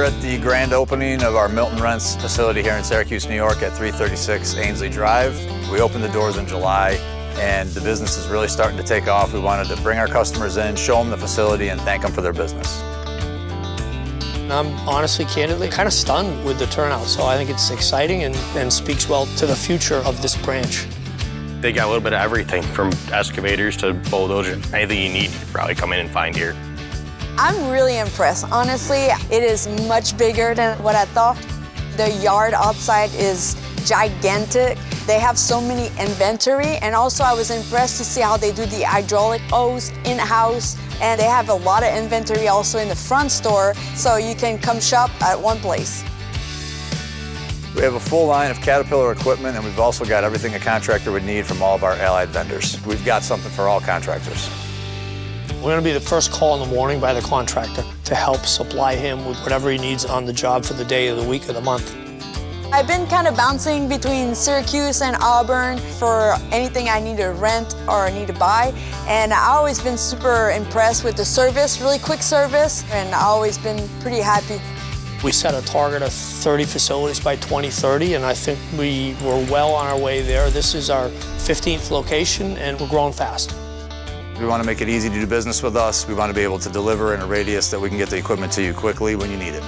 We're at the grand opening of our Milton Rents facility here in Syracuse, New York at 336 Ainsley Drive. We opened the doors in July and the business is really starting to take off. We wanted to bring our customers in, show them the facility, and thank them for their business. I'm honestly, candidly, kind of stunned with the turnout, so I think it's exciting and speaks well to the future of this branch. They got a little bit of everything, from excavators to bulldozers. Anything you need, you can probably come in and find here. I'm really impressed. Honestly, it is much bigger than what I thought. The yard outside is gigantic. They have so many inventory, and also I was impressed to see how they do the hydraulic hose in-house, and they have a lot of inventory also in the front store, so you can come shop at one place. We have a full line of Caterpillar equipment, and we've also got everything a contractor would need from all of our allied vendors. We've got something for all contractors. We're going to be the first call in the morning by the contractor to help supply him with whatever he needs on the job for the day of the week or the month. I've been kind of bouncing between Syracuse and Auburn for anything I need to rent or need to buy, and I've always been super impressed with the service, really quick service, and I've always been pretty happy. We set a target of 30 facilities by 2030, and I think we were well on our way there. This is our 15th location, and we're growing fast. We want to make it easy to do business with us. We want to be able to deliver in a radius that we can get the equipment to you quickly when you need it.